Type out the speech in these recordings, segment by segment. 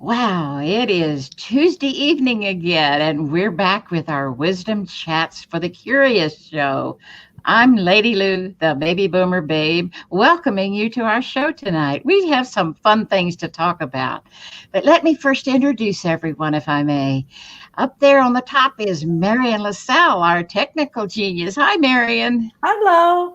Wow, it is Tuesday evening again, and we're back with our Wisdom Chats for the Curious show. I'm Lady Lou, the baby boomer babe, welcoming you to our show tonight. We have some fun things to talk about. But let me first introduce everyone, if I may. Up there on the top is Marian LaSalle, our technical genius. Hi, Marian. Hello.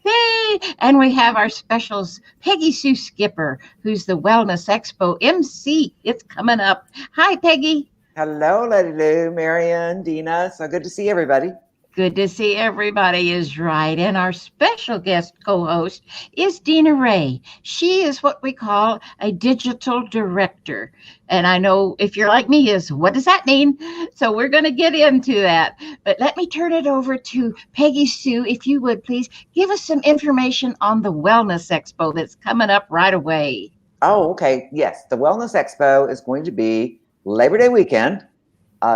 Hey, and we have our specials, Peggy Sue Skipper, who's the Wellness Expo MC. It's coming up. Hi, Peggy. Hello, Lady Lou, Marian, Deena. So good to see everybody. Good to see everybody is right. And our special guest co-host is Deena Rae. She is what we call a digital director. And I know if you're like me is, what does that mean? So we're going to get into that. But let me turn it over to Peggy Sue. If you would please give us some information on the Wellness Expo that's coming up right away. Oh, okay. Yes, the Wellness Expo is going to be Labor Day weekend,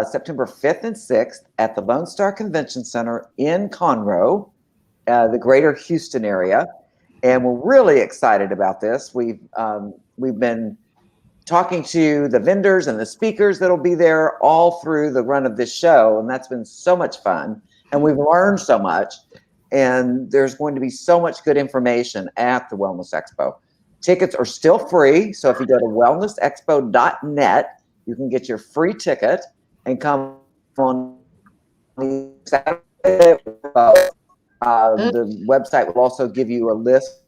September 5th and 6th at the Lone Star Convention Center in Conroe, the greater Houston area. And we're really excited about this. We've been talking to the vendors and the speakers that'll be there all through the run of this show. And that's been so much fun. And we've learned so much. And there's going to be so much good information at the Wellness Expo. Tickets are still free. So if you go to wellnessexpo.net, you can get your free ticket and come on Saturday. The website will also give you a list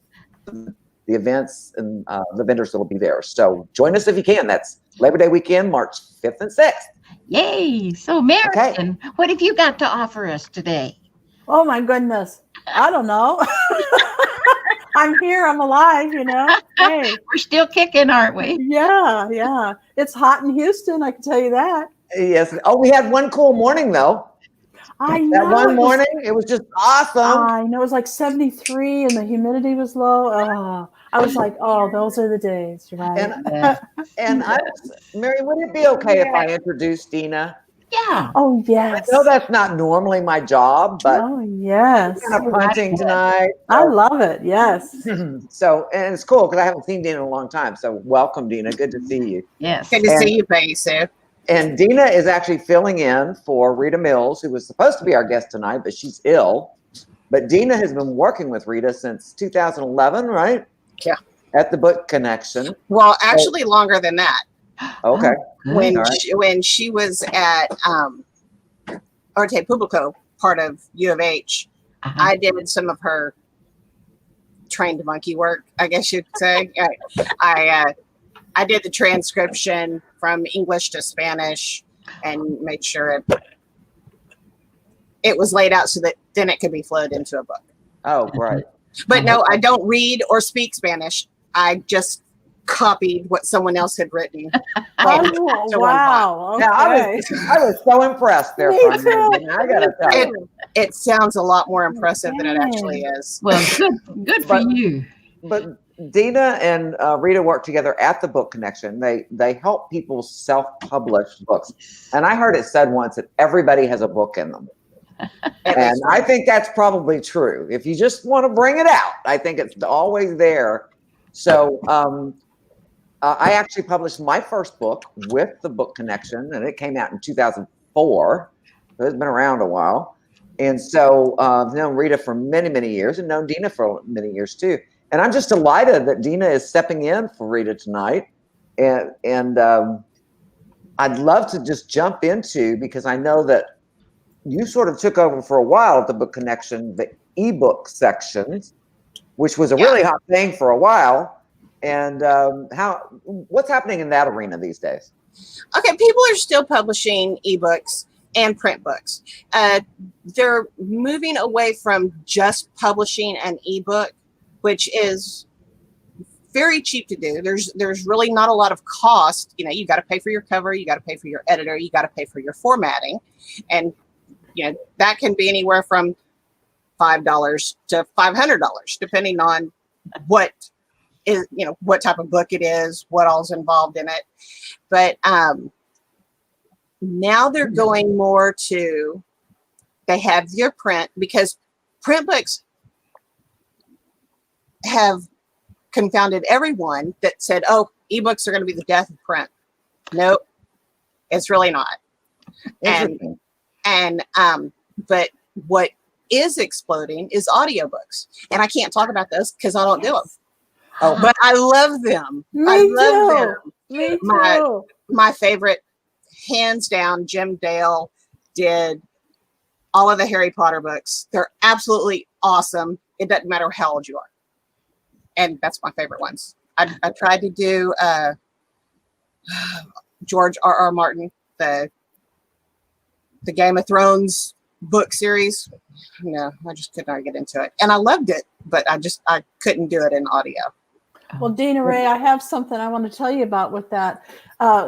of the events and the vendors that will be there. So join us if you can. That's Labor Day weekend, March 5th and 6th. Yay. So Marian, what have you got to offer us today? Oh my goodness. I don't know. I'm here. I'm alive, Hey. We're still kicking, aren't we? Yeah. It's hot in Houston, I can tell you that. Yes. Oh, we had one cool morning, though. I know. That one morning, it was just awesome. I know. It was like 73 and the humidity was low. I was like, oh, those are the days, right? And Mary, would it be okay if I introduced Deena? Yeah. Oh, yes. I know that's not normally my job, but oh, yes. we're kind of punching tonight. I love it. Yes. So, and it's cool because I haven't seen Deena in a long time. So welcome, Deena. Good to see you. Yes. Good to see you, Peggy Sue. And Deena is actually filling in for Rita Mills, who was supposed to be our guest tonight, but she's ill. But Deena has been working with Rita since 2011, right? Yeah. At the Book Connection. Well, actually longer than that. Okay. When she was at Arte Publico, part of U of H, I did some of her trained monkey work, I guess you'd say. I did the transcription from English to Spanish and made sure it was laid out so that then it could be flowed into a book. Oh, right. But no, I don't read or speak Spanish. I just copied what someone else had written. Oh, wow. Okay. Yeah, I was so impressed there. Me too. I gotta tell you. It sounds a lot more impressive than it actually is. Well, good for you. But Deena and Rita work together at the Book Connection. They help people self-publish books. And I heard it said once that everybody has a book in them. And I think that's probably true. If you just want to bring it out, I think it's always there. So I actually published my first book with the Book Connection, and it came out in 2004. So it's been around a while. And so I've known Rita for many, many years and known Deena for many years too. And I'm just delighted that Deena is stepping in for Rita tonight. And I'd love to just jump into, because I know that you sort of took over for a while at the Book Connection, the ebook sections, which was a really hot thing for a while. And what's happening in that arena these days? Okay, people are still publishing ebooks and print books. They're moving away from just publishing an ebook, which is very cheap to do. There's really not a lot of cost. You got to pay for your cover, you got to pay for your editor, you got to pay for your formatting, and that can be anywhere from $5 to $500, depending on what type of book it is, what all's involved in it. But now they're going more to, they have your print, because print books have confounded everyone that said, oh, ebooks are going to be the death of print. Nope, it's really not. Interesting. And but what is exploding is audiobooks. And I can't talk about those because I don't do them. Oh, But I love them. Me I love too. them. Me My- too. My favorite, hands down, Jim Dale did all of the Harry Potter books. They're absolutely awesome. It doesn't matter how old you are. And that's my favorite ones. I tried to do George R.R. Martin, the Game of Thrones book series. No, I just could not get into it. And I loved it, but I couldn't do it in audio. Well, Deena Rae, I have something I want to tell you about with that.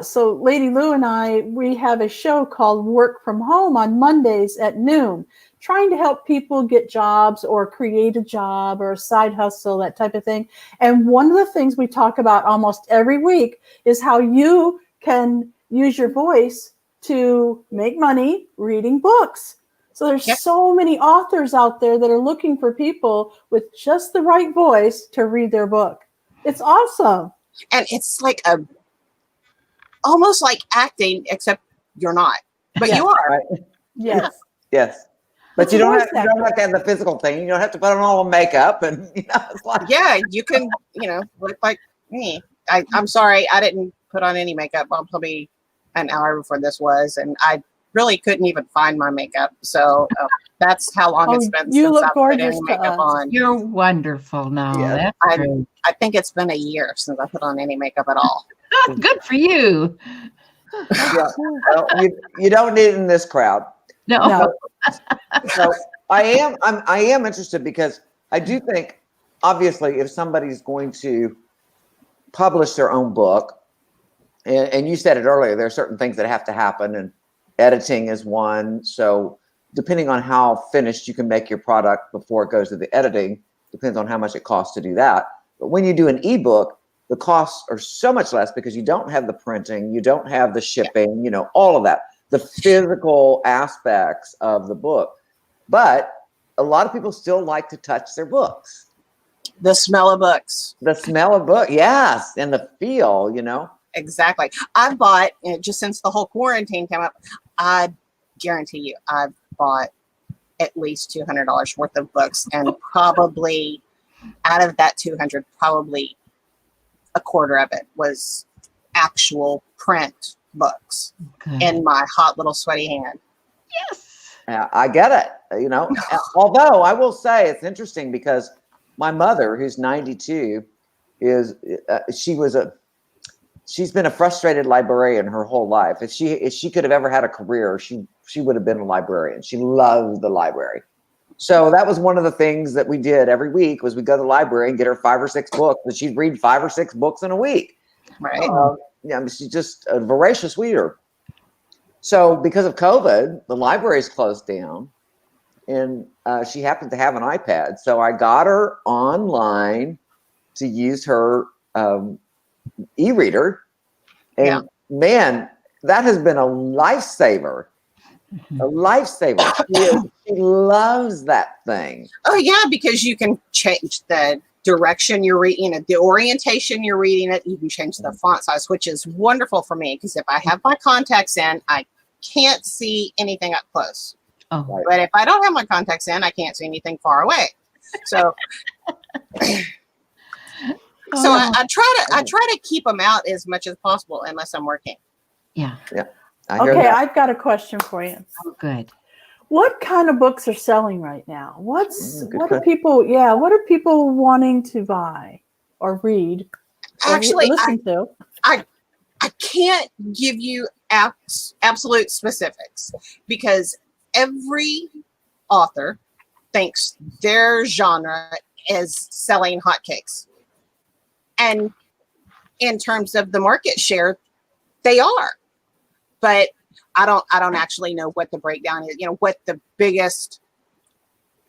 So Lady Lou and we have a show called Work From Home on Mondays at noon, trying to help people get jobs or create a job or a side hustle, that type of thing. And one of the things we talk about almost every week is how you can use your voice to make money reading books. So there's Yep. so many authors out there that are looking for people with just the right voice to read their book. It's awesome. And it's like almost like acting, except you're not, but Yeah. you are. right. Yes. Yes. But It's you a don't, voice have, you don't have to have the physical thing. You don't have to put on all the makeup and it's like Yeah, you can, look like me. I'm sorry, I didn't put on any makeup until maybe an hour before this was, and I really couldn't even find my makeup. So that's how long it's been you since look I put gorgeous any to makeup us. on. You're wonderful now. Yeah. That's great. I think it's been a year since I put on any makeup at all. Good for you. yeah. Well, you don't need it in this crowd. No. So I am interested because I do think obviously if somebody's going to publish their own book, and you said it earlier, there are certain things that have to happen, and editing is one. So depending on how finished you can make your product before it goes to the editing, depends on how much it costs to do that. But when you do an ebook, the costs are so much less because you don't have the printing, you don't have the shipping, all of that, the physical aspects of the book. But a lot of people still like to touch their books. The smell of books. The smell of book, yes, and the feel, Exactly. I've bought, just since the whole quarantine came up, I guarantee you, I've bought at least $200 worth of books, and probably out of that 200, probably a quarter of it was actual print books Good. in my hot little sweaty hand. Yes. Yeah, I get it. Although I will say it's interesting because my mother, who's 92, she's been a frustrated librarian her whole life. If she could have ever had a career, she would have been a librarian. She loved the library. So that was one of the things that we did every week was we go to the library and get her 5 or 6 books, and she'd read 5 or 6 books in a week. Right. She's just a voracious reader. So because of COVID, the library's closed down, and she happened to have an iPad. So I got her online to use her e-reader, and man, that has been a lifesaver. A lifesaver. She loves that thing. Oh yeah, because you can change the direction you're reading it, the orientation you're reading it. You can change the font size, which is wonderful for me because if I have my contacts in, I can't see anything up close. Oh, Right. But if I don't have my contacts in, I can't see anything far away. So, I try to keep them out as much as possible unless I'm working. yeah. I hear Okay, that. I've got a question for you. Good. What kind of books are selling right now? What good are people wanting to buy or read? Or Actually, listen to? I can't give you absolute specifics because every author thinks their genre is selling hotcakes. And in terms of the market share, they are. But I don't actually know what the breakdown is, what the biggest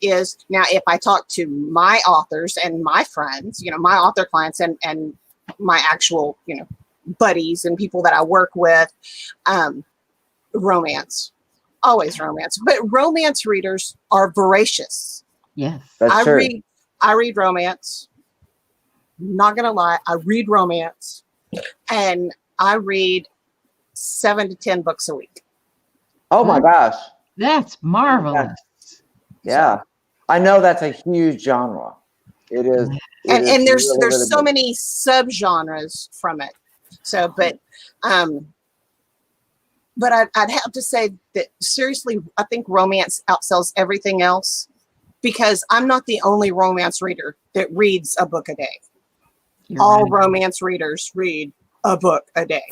is. Now, if I talk to my authors and my friends, my author clients and my actual, buddies and people that I work with, romance, always romance. But romance readers are voracious. Yes. That's true. I read romance. Not gonna lie, I read romance, and I read 7 to 10 books a week. Oh my gosh. That's marvelous. Yeah. I know that's a huge genre. It is. And there's really, really so big. many subgenres from it. So, but I'd have to say that seriously, I think romance outsells everything else, because I'm not the only romance reader that reads a book a day. You're All right. romance readers read a book a day.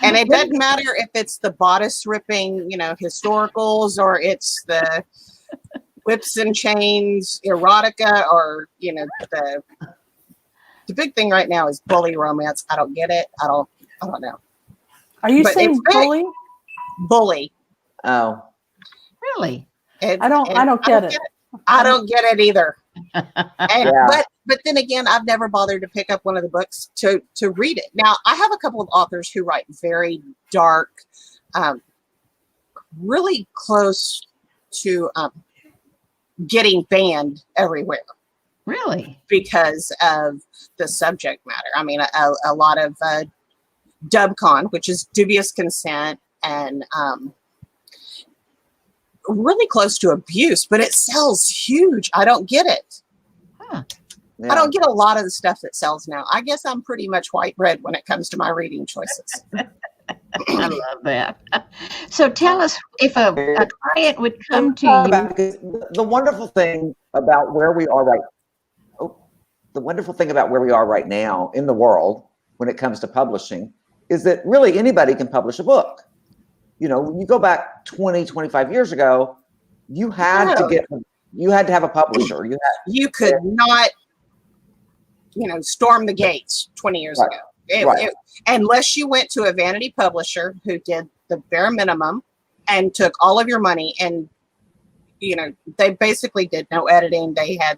And it doesn't matter if it's the bodice ripping, historicals, or it's the whips and chains erotica, or the big thing right now is bully romance. I don't get it. I don't know. Are you But saying it's big. bully? Oh. Really? I don't get it. I don't get it either. And, Yeah. but then again, I've never bothered to pick up one of the books to read it. Now, I have a couple of authors who write very dark, really close to getting banned everywhere. Really? Because of the subject matter. I mean, a lot of dubcon, which is dubious consent, and really close to abuse, but it sells huge. I don't get it. Huh. Yeah. I don't get a lot of the stuff that sells now. I guess I'm pretty much white bread when it comes to my reading choices. I love that. So tell us, if a client would come to you. Because the wonderful thing about where we are right now in the world when it comes to publishing is that really anybody can publish a book. When you go back 20, 25 years ago, you had to have a publisher. You could not, storm the gates 20 years ago. Unless you went to a vanity publisher who did the bare minimum and took all of your money, and they basically did no editing. They had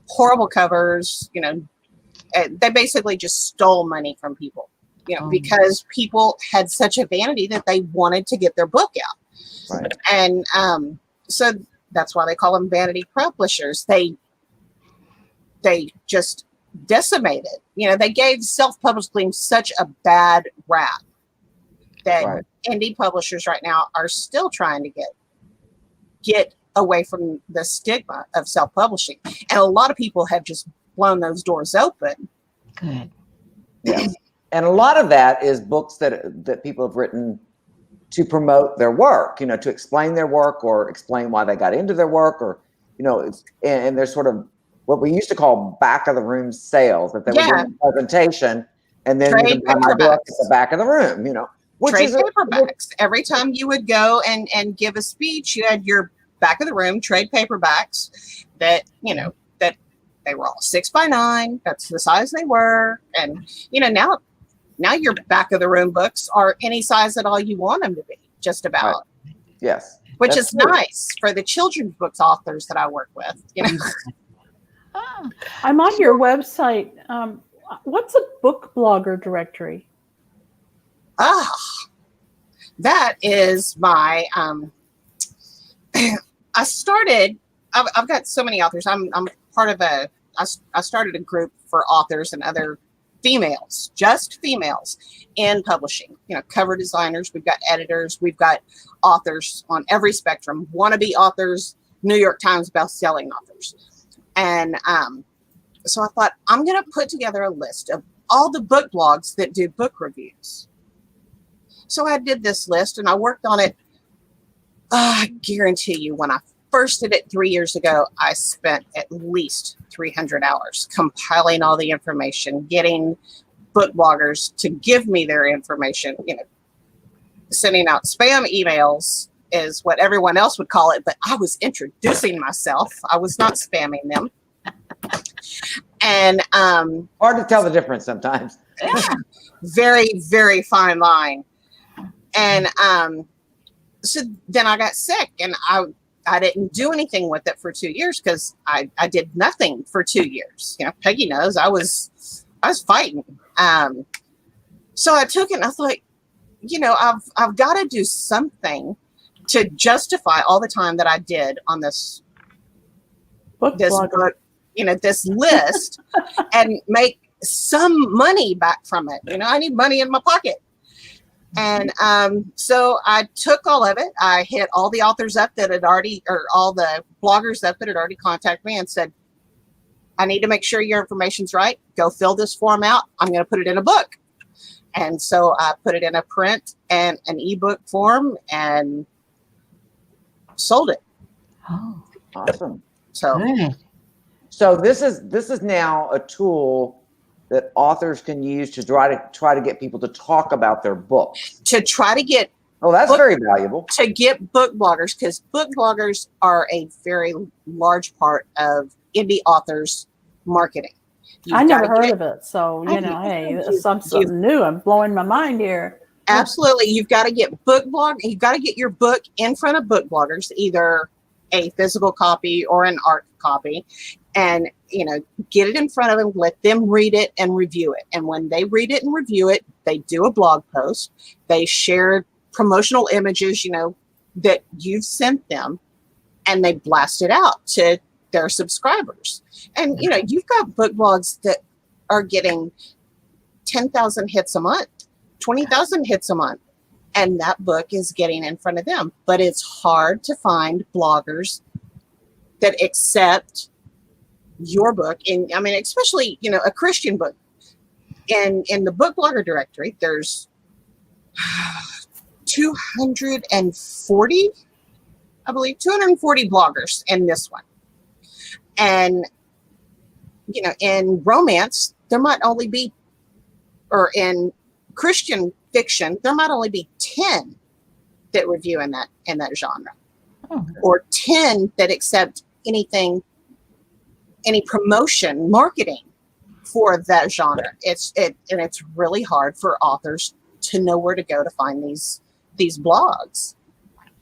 horrible covers. They basically just stole money from people. Because people had such a vanity that they wanted to get their book out. Right. And so that's why they call them vanity publishers. They just decimated. They gave self-publishing such a bad rap that indie publishers right now are still trying to get away from the stigma of self-publishing. And a lot of people have just blown those doors open. Good. Yes. And a lot of that is books that people have written to promote their work, to explain their work or explain why they got into their work, or, and there's sort of what we used to call back of the room sales, that they were doing a presentation and then you can buy my book at the back of the room, which trade is paperbacks. Every time you would go and give a speech, you had your back of the room trade paperbacks that, that they were all 6x9. That's the size they were. And, now your back of the room books are any size at all you want them to be, just about. Right. Yes. Which is nice for the children's books authors that I work with. I'm on your website. What's a book blogger directory? That is my. I started. I've got so many authors. I'm part of I started a group for authors and other females, just females in publishing, cover designers. We've got editors. We've got authors on every spectrum, wannabe authors, New York Times bestselling authors. And so I thought, I'm going to put together a list of all the book blogs that do book reviews. So I did this list and I worked on it. I guarantee you, when I first did it 3 years ago, I spent at least 300 hours compiling all the information, getting book bloggers to give me their information, sending out spam emails is what everyone else would call it, but I was introducing myself. I was not spamming them. And hard to tell the difference sometimes. Very, very fine line. And so then I got sick, and I didn't do anything with it for 2 years because I did nothing for 2 years. Peggy knows I was fighting. So I took it and I thought, I've got to do something to justify all the time that I did on this book, this list, and make some money back from it. You know, I need money in my pocket. And so I took all of it. I hit all the authors up that had already, or all the bloggers up that had already contacted me and said, I need to make sure your information's right. Go fill this form out. I'm going to put it in a book. And so I put it in a print and an ebook form and sold it. Oh, Awesome. So good. So this is now a tool that authors can use to try to get people to talk about their books. to try to get Oh, that's very valuable. book bloggers, because book bloggers are a very large part of indie authors marketing. I never heard of it. So, you know, hey, it's something new. I'm blowing my mind here. Absolutely. You've got to get you've got to get your book in front of book bloggers, either a physical copy or an art copy, and, you know, get it in front of them, let them read it and review it. And when they read it and review it, they do a blog post. They share promotional images, you know, that you've sent them, and they blast it out to their subscribers. And, you know, you've got book blogs that are getting 10,000 hits a month, 20,000 hits a month, and that book is getting in front of them. But it's hard to find bloggers that accept your book. And I mean, especially, you know, a Christian book. And in the book blogger directory, there's 240, I believe, 240 bloggers in this one. And, you know, in romance, there might only be, or in Christian fiction, there might only be 10 that review in that genre, or 10 that accept anything, any promotion, marketing for that genre. And it's really hard for authors to know where to go to find these blogs.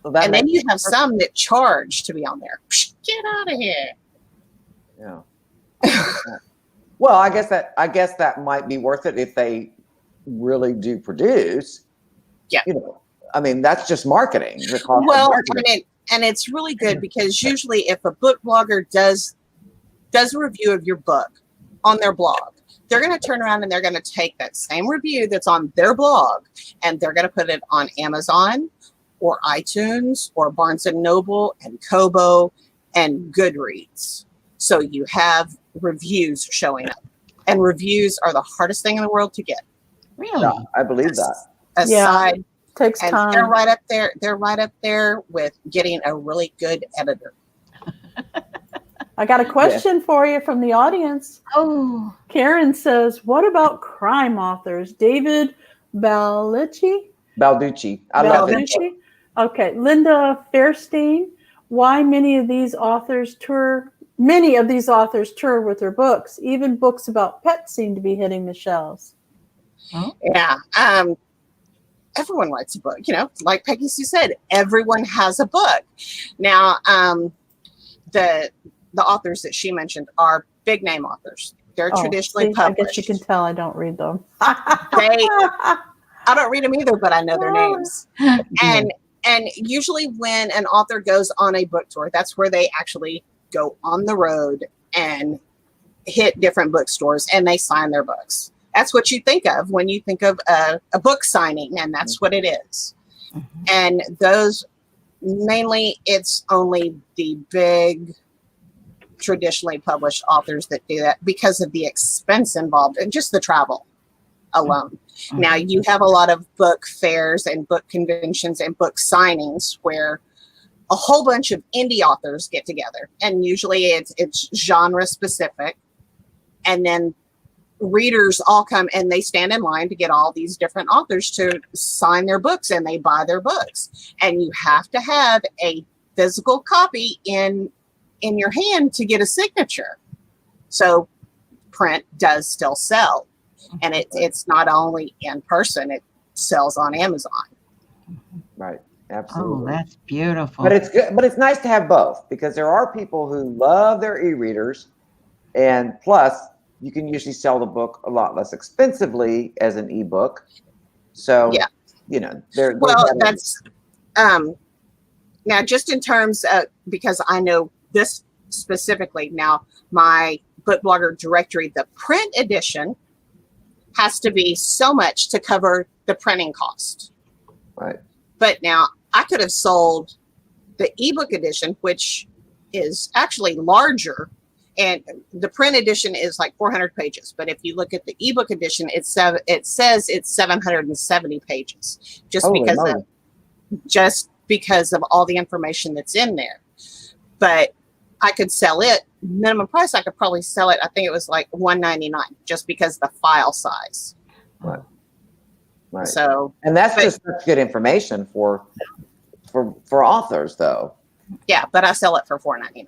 So and then you have some that charge to be on there. Get out of here. Yeah. Well, I guess that might be worth it if they really do produce. Yeah. You know, I mean, that's just marketing. Well, and it's really good, because usually if a book blogger does a review of your book on their blog, they're going to turn around and they're going to take that same review that's on their blog, and they're going to put it on Amazon or iTunes or Barnes and Noble and Kobo and Goodreads. So you have reviews showing up, and reviews are the hardest thing in the world to get. Really? Yeah, I believe that. Aside, Takes and time. they're right up there. They're right up there with getting a really good editor. I got a question for you from the audience. Oh, Karen says, what about crime authors? David Balducci? I love it. Balducci? Okay. Linda Fairstein, why many of these authors tour with their books. Even books about pets seem to be hitting the shelves. oh. Yeah. Everyone writes a book, you know, like Peggy Sue said, everyone has a book. Now, the authors that she mentioned are big name authors. They're traditionally published. I guess you can tell I don't read them. I don't read them either, but I know their names. And usually when an author goes on a book tour, that's where they actually go on the road and hit different bookstores and they sign their books. That's what you think of when you think of a book signing, and that's what it is. Mm-hmm. And those, mainly, it's only the big, traditionally published authors that do that because of the expense involved and just the travel alone. Mm-hmm. Now, you have a lot of book fairs and book conventions and book signings where a whole bunch of indie authors get together, and usually it's genre specific, and then readers all come and they stand in line to get all these different authors to sign their books, and they buy their books, and you have to have a physical copy in your hand to get a signature. So print does still sell, and it's not only in person, it sells on Amazon. Right. Absolutely. Oh, that's beautiful. But it's good. But it's nice to have both, because there are people who love their e-readers, and plus you can usually sell the book a lot less expensively as an ebook. So yeah, you know, that's now just in terms of, because I know this specifically now, my book blogger directory, the print edition has to be so much to cover the printing cost. Right. But now I could have sold the ebook edition, which is actually larger, and the print edition is like 400 pages. But if you look at the ebook edition, it says it's 770 pages, Holy moly. just because of all the information that's in there. But I could sell it minimum price. I could probably sell it. I think it was like $199 just because of the file size. Right. Right. So, and that's just such good information for authors, though. Yeah, but I sell it for $4.99.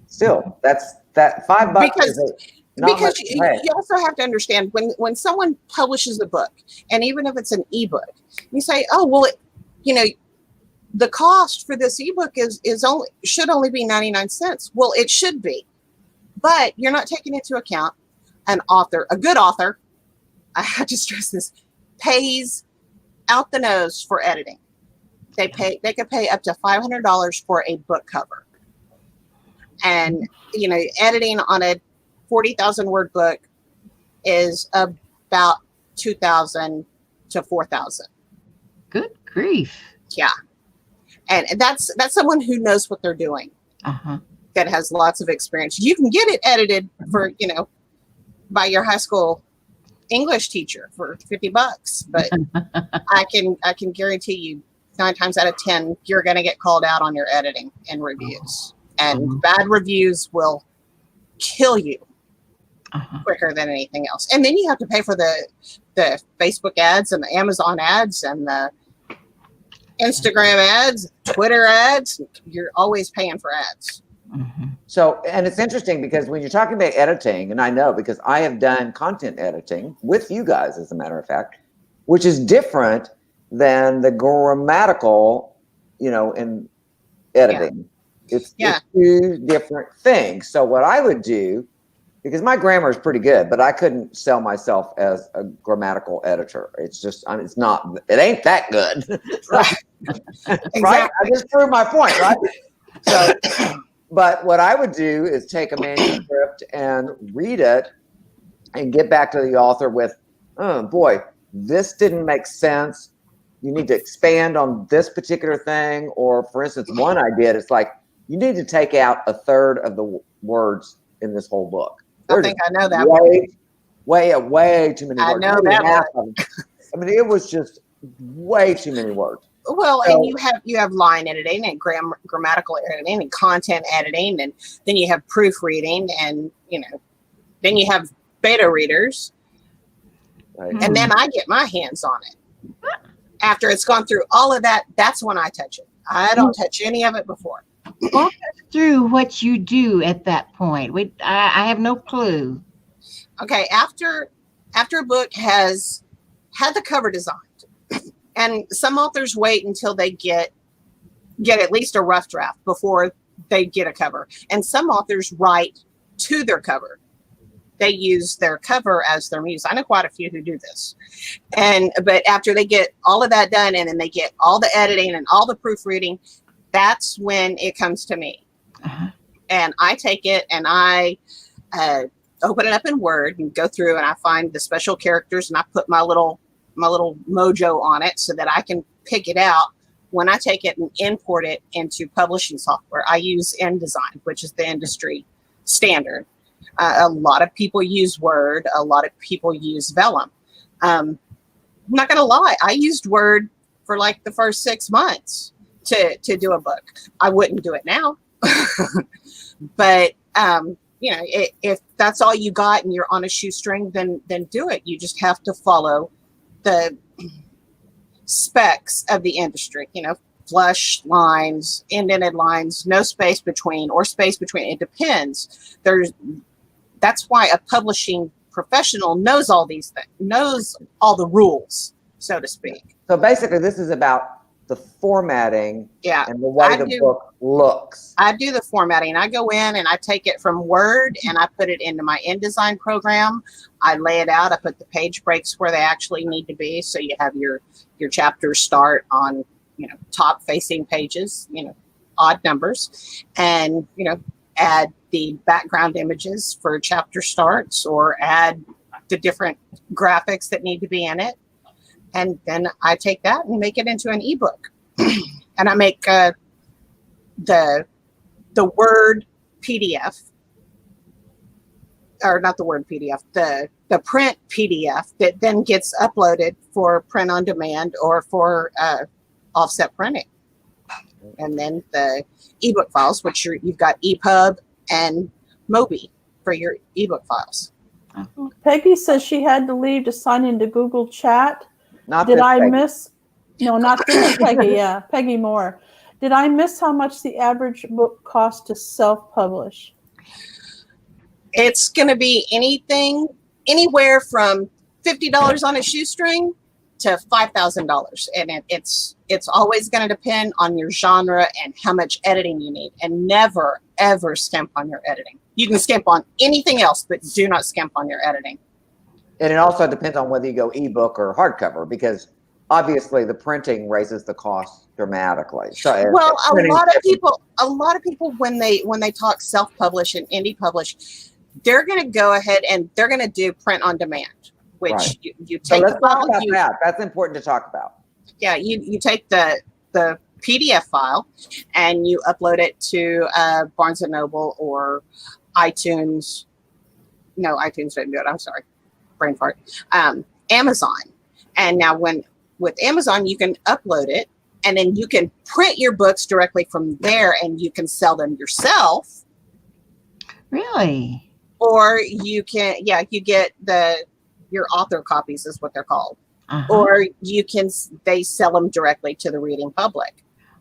Still, that's that $5 because you also have to understand when someone publishes a book, and even if it's an ebook, you say, oh well, the cost for this ebook should only be 99 cents. Well, it should be, but you're not taking into account a good author. I have to stress this, pays out the nose for editing. They could pay up to $500 for a book cover. And, editing on a 40,000 word book is about 2,000 to 4,000. Good grief. Yeah. And that's someone who knows what they're doing. Uh-huh. That has lots of experience. You can get it edited for, by your high school English teacher for $50, but I can guarantee you 9 times out of 10 you're going to get called out on your editing and reviews, and bad reviews will kill you quicker than anything else. And then you have to pay for the Facebook ads and the Amazon ads and the Instagram ads, Twitter ads. You're always paying for ads. So, and it's interesting because when you're talking about editing, and I know because I have done content editing with you guys, as a matter of fact, which is different than the grammatical, in editing. Yeah. It's 2 different things. So what I would do, because my grammar is pretty good, but I couldn't sell myself as a grammatical editor. It's just, it ain't that good. Right. Exactly. Right? I just proved my point, right? So, but what I would do is take a manuscript and read it and get back to the author with, oh boy, this didn't make sense. You need to expand on this particular thing. Or for instance, one I did, it's like, you need to take out 1/3 of the words in this whole book. I think I know that way too many words. I know that one. I mean, it was just way too many words. Well, so, and you have line editing and grammatical editing and content editing, and then you have proofreading, and then you have beta readers, right. And then I get my hands on it. After it's gone through all of that, that's when I touch it. I don't touch any of it before. Walk us through what you do at that point. I have no clue. Okay, after a book has had the cover designed, and some authors wait until they get at least a rough draft before they get a cover, and some authors write to their cover. They use their cover as their muse. I know quite a few who do this. But after they get all of that done, and then they get all the editing and all the proofreading, that's when it comes to me. And I take it and I open it up in Word and go through, and I find the special characters, and I put my little mojo on it so that I can pick it out. When I take it and import it into publishing software, I use InDesign, which is the industry standard. A lot of people use Word. A lot of people use Vellum. I'm not going to lie. I used Word for like the first 6 months to do a book. I wouldn't do it now. But, if that's all you got and you're on a shoestring, then do it. You just have to follow the specs of the industry, flush lines, indented lines, no space between, or space between. It depends. That's why a publishing professional knows all these things, knows all the rules, so to speak. So basically, this is about the formatting and the way the book looks. I do the formatting. I go in and I take it from Word and I put it into my InDesign program. I lay it out. I put the page breaks where they actually need to be. So you have your chapters start on, top facing pages, odd numbers, and, add the background images for chapter starts, or add the different graphics that need to be in it. And then I take that and make it into an ebook. And I make the Word PDF, or not the Word PDF, the print PDF that then gets uploaded for print on demand or for offset printing. And then the ebook files, which you've got EPUB and Mobi for your ebook files. Peggy says she had to leave to sign into Google Chat. Not Did this I Peggy. miss? No, not this Peggy. Yeah, Peggy Moore. Did I miss how much the average book costs to self-publish? It's going to be anywhere from $50 on a shoestring to $5,000, and it's always going to depend on your genre and how much editing you need. And never ever skimp on your editing. You can skimp on anything else, but do not skimp on your editing. And it also depends on whether you go ebook or hardcover, because obviously the printing raises the cost dramatically. So well, a lot of people when they talk self-publish and indie publish, they're going to go ahead and they're going to do print on demand, which right. you take. So let's the file, talk about that. That's important to talk about. Yeah, you take the PDF file and you upload it to Barnes and Noble or iTunes. No, iTunes didn't do it. I'm sorry, brain fart. Amazon. And now with Amazon, you can upload it and then you can print your books directly from there and you can sell them yourself. Really? Or you can, you get your author copies is what they're called. Uh-huh. Or they sell them directly to the reading public.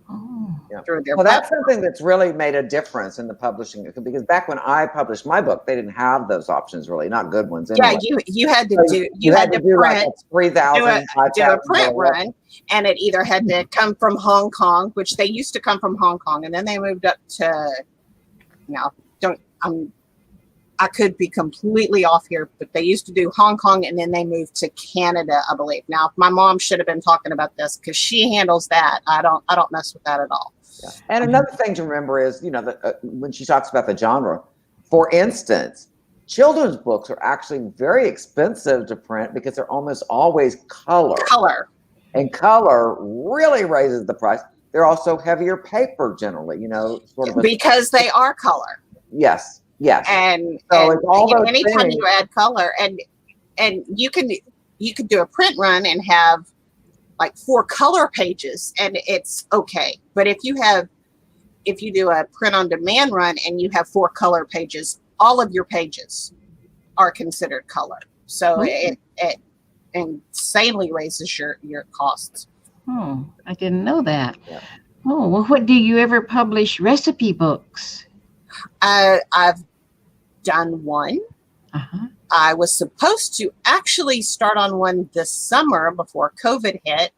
Oh. Through their well, that's platform. something that's really made a difference in the publishing, because back when I published my book, they didn't have those options, really, not good ones. Anyway. Yeah, you had to So do do print, like 3,000, do a print run, and it either had to come from Hong Kong, which they used to come from Hong Kong, and then they moved up to. I could be completely off here, but they used to do Hong Kong, and then they moved to Canada, I believe. Now, my mom should have been talking about this because she handles that. I don't mess with that at all. Yeah. And another thing to remember is, when she talks about the genre, for instance, children's books are actually very expensive to print because they're almost always color. And color really raises the price. They're also heavier paper generally, because they are color. Yes. Yes. And so it's all those anytime things. you add color, and you can do a print run and have like 4 color pages, and it's okay. But if you do a print on demand run and you have 4 color pages, all of your pages are considered color. So it insanely raises your costs. Oh, I didn't know that. Yeah. Oh, well, what do you ever publish recipe books? I've done one. Uh-huh. I was supposed to actually start on one this summer before COVID hit,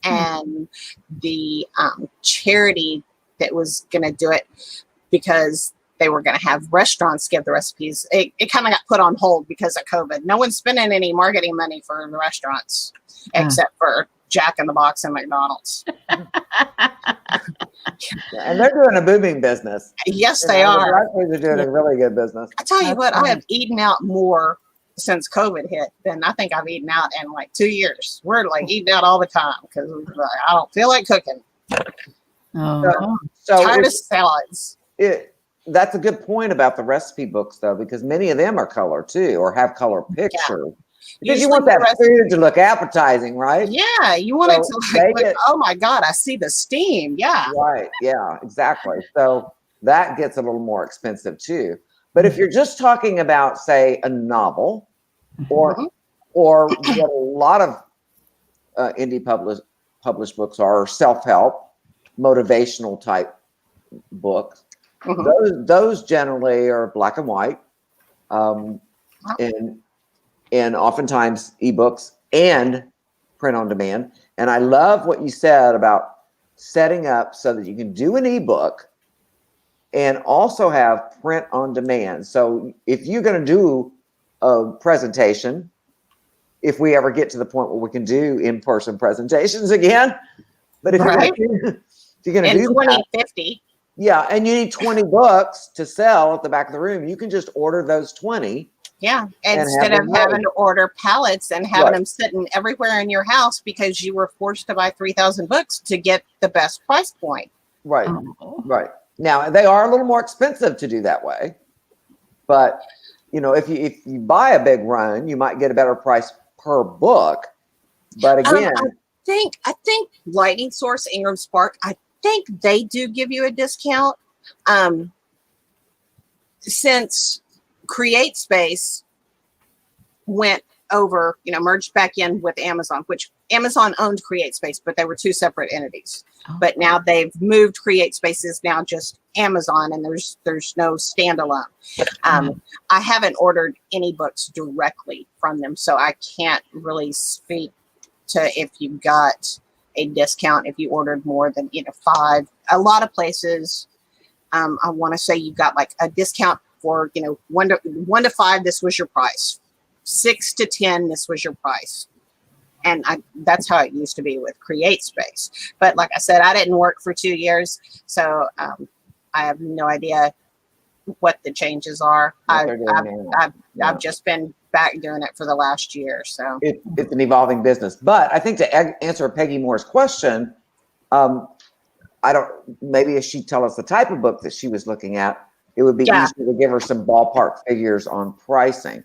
and the charity that was going to do it, because they were going to have restaurants give the recipes, it kind of got put on hold because of COVID. No one's spending any marketing money for the restaurants except for Jack in the Box and McDonald's. And they're doing a booming business. Yes, they are. They're doing a really good business. I tell you what, I have eaten out more since COVID hit than I think I've eaten out in like 2 years. We're like eating out all the time because I don't feel like cooking. Oh. So tired of salads. That's a good point about the recipe books, though, because many of them are color too, or have color pictures. Yeah. Because you want that food to look appetizing, right? Yeah, you want it to look, oh my God, I see the steam. Yeah. Right. Yeah, exactly. So that gets a little more expensive too. But if you're just talking about, say, a novel, or what a lot of indie published books are self-help, motivational type books. Those generally are black and white, and oftentimes ebooks and print on demand. And I love what you said about setting up so that you can do an ebook and also have print on demand. So if you're going to do a presentation, if we ever get to the point where we can do in-person presentations again, but if you're going to do 2050. Yeah, and you need 20 books to sell at the back of the room. You can just order those 20 Yeah. And Instead have of them having made. to order pallets and having Right. them sitting everywhere in your house because you were forced to buy 3,000 books to get the best price point. Right. Oh. Right. Now they are a little more expensive to do that way, but you know, if you buy a big run, you might get a better price per book. But again, I think Lightning Source, Ingram Spark, I think they do give you a discount. Since Create Space went over, merged back in with Amazon, which Amazon owned Create Space, but they were two separate entities. Oh. But now they've moved Create Spaces now just Amazon, and there's no standalone. I haven't ordered any books directly from them, so I can't really speak to if you got a discount if you ordered more than 5. A lot of places, I want to say you got like a discount for 1 to 5. This was your price. 6 to 10. This was your price. And that's how it used to be with Create Space. But like I said, I didn't work for 2 years, so I have no idea what the changes are. I've just been back doing it for the last year. So it's an evolving business. But I think to answer Peggy Moore's question, maybe if she'd tell us the type of book that she was looking at, it would be easier to give her some ballpark figures on pricing.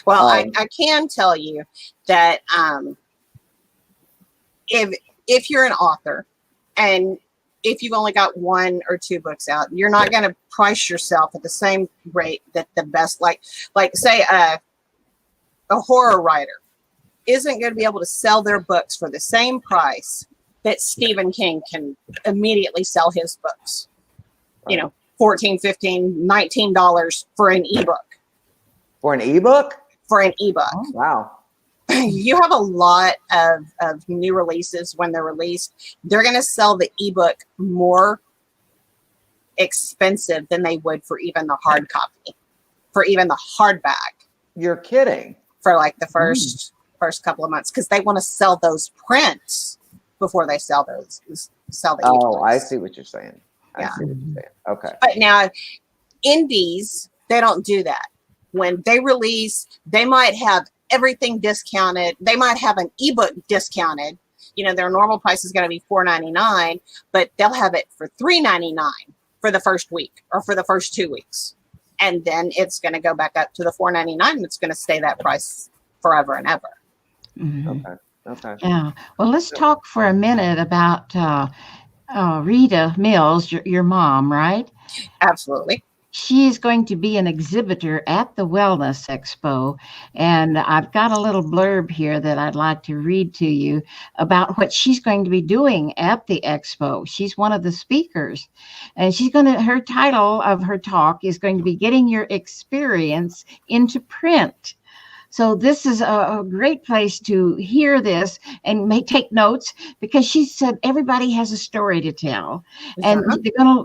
Well, I can tell you that if you're an author and if you've only got 1 or 2 books out, you're not going to price yourself at the same rate that the best, like say a horror writer isn't going to be able to sell their books for the same price that Stephen King can immediately sell his books. Right. $14, $15, $19 for an ebook. For an ebook? For an ebook. Oh, wow. You have a lot of new releases when they're released. They're going to sell the ebook more expensive than they would for even the hard copy, for even the hardback. You're kidding. For like the first couple of months, because they want to sell those prints before they sell the ebooks. Oh, I see what you're saying. I see what you're saying. Okay. But now, indies, they don't do that. When they release, they might have everything discounted. They might have an ebook discounted. Their normal price is going to be $4.99, but they'll have it for $3.99 for the first week or for the first 2 weeks. And then it's going to go back up to the $4.99, and it's going to stay that price forever and ever. Mhm. Okay. Yeah. Well, let's talk for a minute about Rita Mills, your mom, right? Absolutely. She's going to be an exhibitor at the Wellness Expo. And I've got a little blurb here that I'd like to read to you about what she's going to be doing at the Expo. She's one of the speakers. And her title of her talk is going to be Getting Your Experience into Print. So this is a great place to hear this and take notes, because she said everybody has a story to tell. And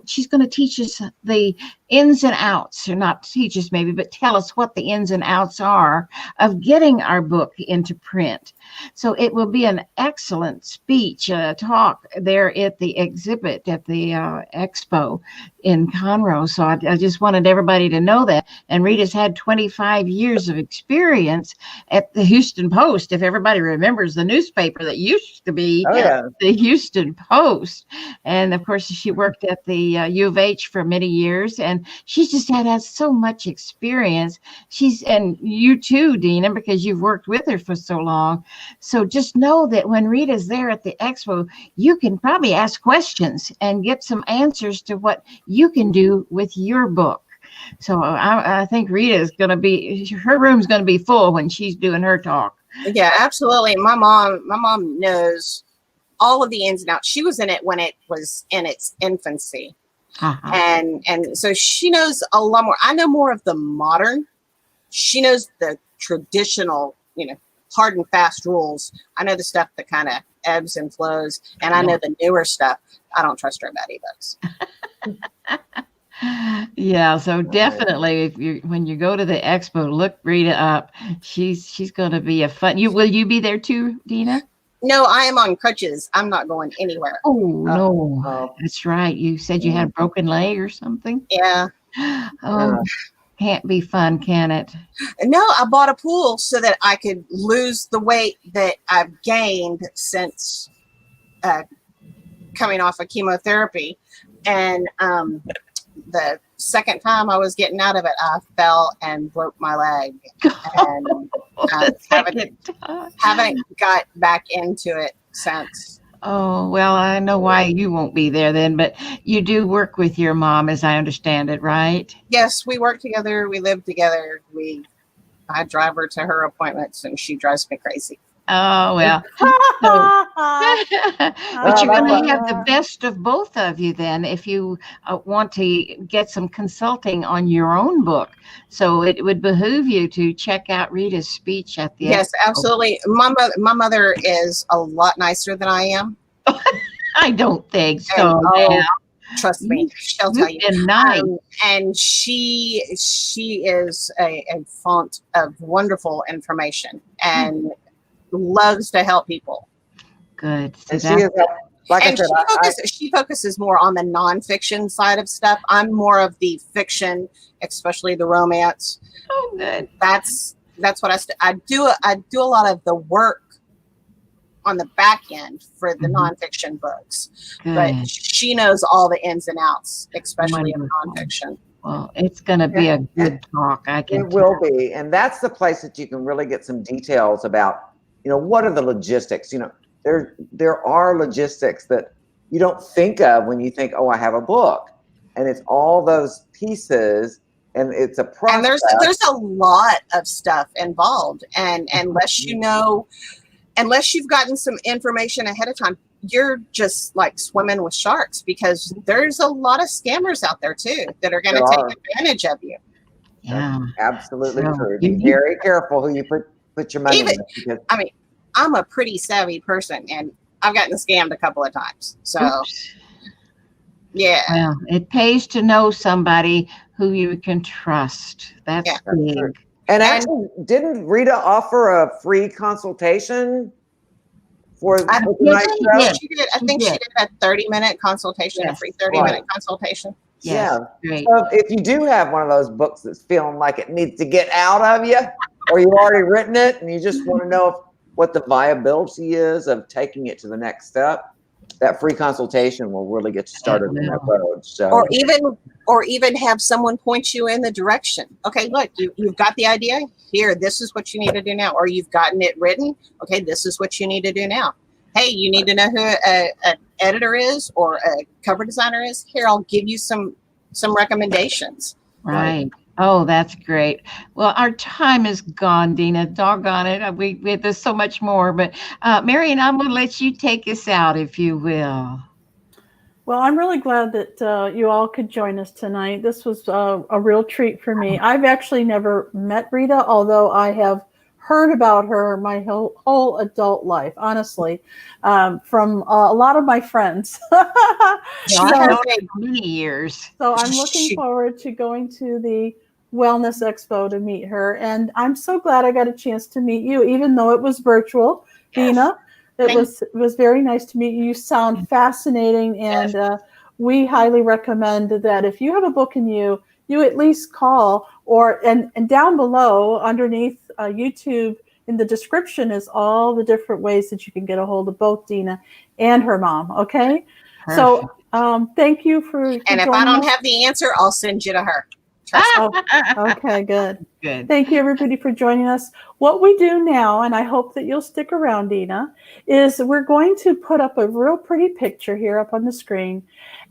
she's going to teach us the ins and outs, or not teach us maybe, but tell us what the ins and outs are of getting our book into print. So it will be an excellent speech, talk there at the exhibit at the Expo in Conroe. So I just wanted everybody to know that. And Rita's had 25 years of experience at the Houston Post, if everybody remembers the newspaper that used to be the Houston Post. And of course, she worked at the U of H for many years, and she's just had so much experience. And you too, Deena, because you've worked with her for so long. So just know that when Rita's there at the Expo, you can probably ask questions and get some answers to what you can do with your book. So I think Rita's going to her room's going to be full when she's doing her talk. Yeah, absolutely. My mom knows all of the ins and outs. She was in it when it was in its infancy. Uh-huh. And so she knows a lot more. I know more of the modern. She knows the traditional, hard and fast rules. I know the stuff that kind of ebbs and flows, and I know the newer stuff. I don't trust her about ebooks. Yeah, so definitely when you go to the Expo, look Rita up. She's going to be a fun. Will you be there too, Deena? No, I am on crutches. I'm not going anywhere. Oh no, that's right. You said you had a broken leg or something. Yeah. Oh, Can't be fun, can it? No, I bought a pool so that I could lose the weight that I've gained since coming off of chemotherapy. And the second time I was getting out of it, I fell and broke my leg. And haven't got back into it since. Oh, well, I know why you won't be there then, but you do work with your mom, as I understand it, right? Yes, we work together. We live together. I drive her to her appointments, and she drives me crazy. Oh, well. But you really have the best of both of you then if you want to get some consulting on your own book. So it would behoove you to check out Rita's speech at the Yes, Expo. absolutely. My mother is a lot nicer than I am. I don't think so. And, trust me, she'll tell you. Nice. And she is a font of wonderful information and loves to help people. Good. So And she is, like I said, she focuses more on the nonfiction side of stuff. I'm more of the fiction, especially the romance. Oh, good. That's what I do. I do a lot of the work on the back end for the nonfiction books, Good. but she knows all the ins and outs, especially of Wonderful. nonfiction. Well, it's going to be a good talk. I can. It will be, and that's the place that you can really get some details about. What are the logistics? There are logistics that you don't think of when you think, oh, I have a book, and it's all those pieces, and it's a process. And there's a lot of stuff involved, and unless you've gotten some information ahead of time, you're just like swimming with sharks, because there's a lot of scammers out there too that are going to take advantage of you. Yeah. Absolutely So true. Be very careful who you put your money in. Because I'm a pretty savvy person, and I've gotten scammed a couple of times. So, Oops. yeah. Well, it pays to know somebody who you can trust. That's big. And actually, didn't Rita offer a free consultation for tonight's show? She did. I think she did a 30-minute consultation, a free 30-minute consultation. Yes, Yeah. great. So if you do have one of those books that's feeling like it needs to get out of you, or you've already written it and you just want to know what the viability is of taking it to the next step, that free consultation will really get you started on that road. So, or even have someone point you in the direction. Okay, look, you've got the idea here. This is what you need to do now. Or you've gotten it written. Okay, this is what you need to do now. Hey, you need to know who an editor is or a cover designer is. Here, I'll give you some recommendations. Right. Oh, that's great. Well, our time is gone, Deena. Doggone it. There's so much more. But Marian, I'm going to let you take us out, if you will. Well, I'm really glad that you all could join us tonight. This was a real treat for me. I've actually never met Rita, although I have heard about her my whole adult life, honestly, from a lot of my friends. I've known her for many years. So I'm looking forward to going to the Wellness Expo to meet her. And I'm so glad I got a chance to meet you, even though it was virtual, Deena. It was very nice to meet you. You sound fascinating, and we highly recommend that if you have a book in you at least call, and down below underneath YouTube in the description is all the different ways that you can get a hold of both Deena and her mom. Okay. Perfect. So thank you for and if I don't have the answer, I'll send you to her. Okay, good. Good. Thank you, everybody, for joining us. What we do now, and I hope that you'll stick around, Deena, is we're going to put up a real pretty picture here up on the screen.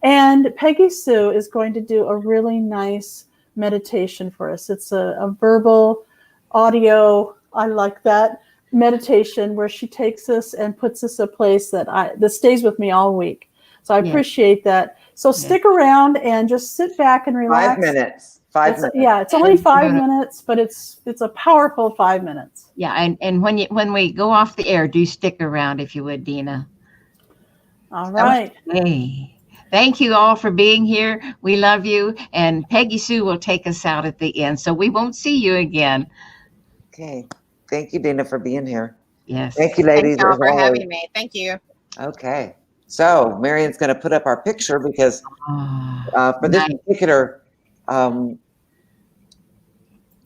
And Peggy Sue is going to do a really nice meditation for us. It's a verbal audio, I like that, meditation where she takes us and puts us a place that stays with me all week. So I appreciate that. So stick around and just sit back and relax. 5 minutes. 5 minutes. Yeah, it's only 5 minutes, but it's a powerful 5 minutes. Yeah, and when we go off the air, do stick around if you would, Deena. All right. Okay. Thank you all for being here. We love you, and Peggy Sue will take us out at the end, so we won't see you again. Okay. Thank you, Deena, for being here. Yes. Thank you, ladies. Thank y'all for having me. Thank you. Okay. So Marian's going to put up our picture because for this particular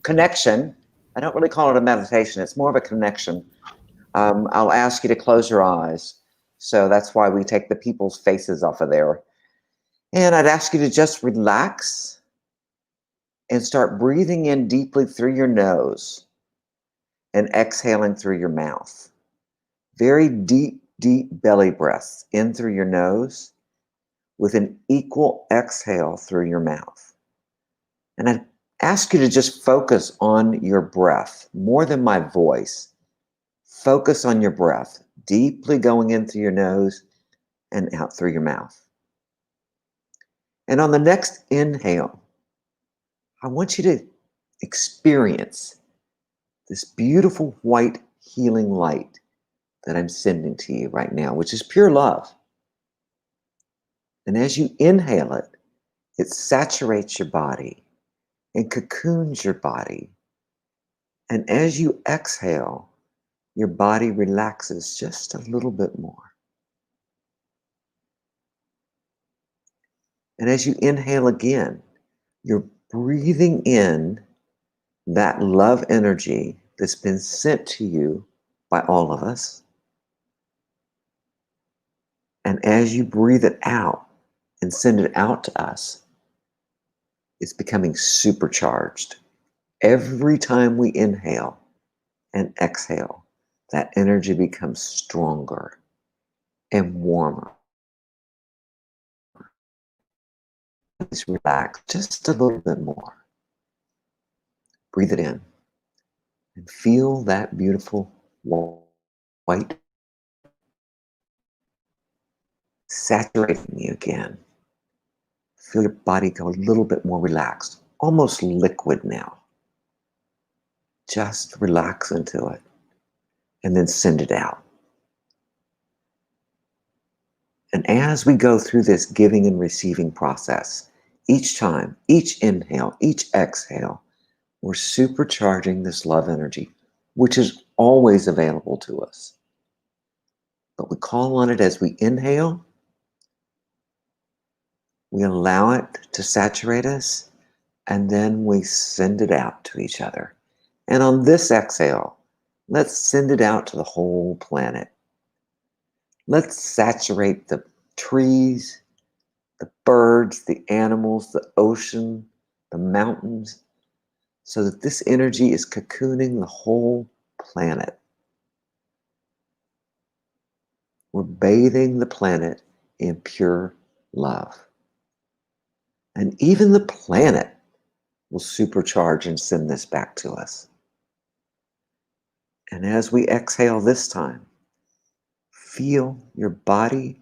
connection. I don't really call it a meditation. It's more of a connection. I'll ask you to close your eyes. So that's why we take the people's faces off of there. And I'd ask you to just relax and start breathing in deeply through your nose and exhaling through your mouth. Very deep, deep belly breaths in through your nose with an equal exhale through your mouth. And I ask you to just focus on your breath more than my voice. Focus on your breath, deeply going in through your nose and out through your mouth. And on the next inhale, I want you to experience this beautiful white healing light that I'm sending to you right now, which is pure love. And as you inhale it, it saturates your body and cocoons your body. And as you exhale, your body relaxes just a little bit more. And as you inhale again, you're breathing in that love energy that's been sent to you by all of us. And as you breathe it out and send it out to us, it's becoming supercharged. Every time we inhale and exhale, that energy becomes stronger and warmer. Just relax just a little bit more. Breathe it in and feel that beautiful white saturating you again. Feel your body go a little bit more relaxed, almost liquid now. Just relax into it and then send it out. And as we go through this giving and receiving process, each time, each inhale, each exhale, we're supercharging this love energy, which is always available to us. But we call on it as we inhale. We allow it to saturate us, and then we send it out to each other. And on this exhale, let's send it out to the whole planet. Let's saturate the trees, the birds, the animals, the ocean, the mountains, so that this energy is cocooning the whole planet. We're bathing the planet in pure love. And even the planet will supercharge and send this back to us. And as we exhale this time, feel your body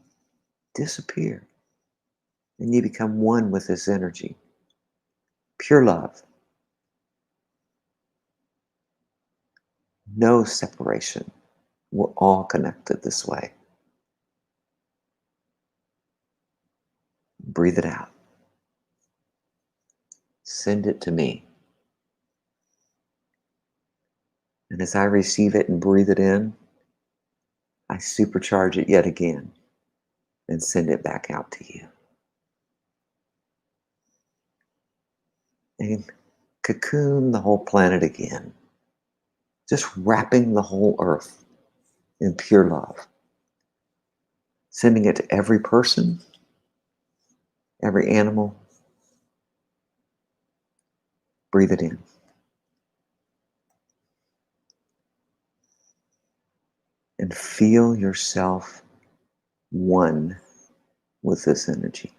disappear. And you become one with this energy. Pure love. No separation. We're all connected this way. Breathe it out. Send it to me. And as I receive it and breathe it in, I supercharge it yet again and send it back out to you. And cocoon the whole planet again. Just wrapping the whole earth in pure love. Sending it to every person, every animal. Breathe it in. And feel yourself one with this energy.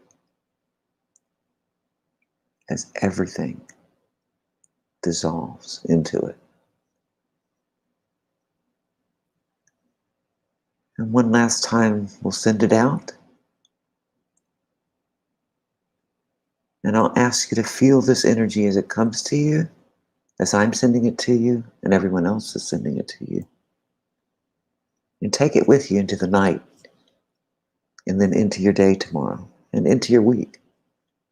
As everything dissolves into it. And one last time, we'll send it out. And I'll ask you to feel this energy as it comes to you, as I'm sending it to you, and everyone else is sending it to you. And take it with you into the night, and then into your day tomorrow, and into your week.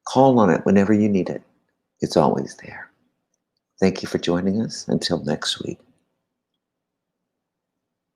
Call on it whenever you need it. It's always there. Thank you for joining us. Until next week.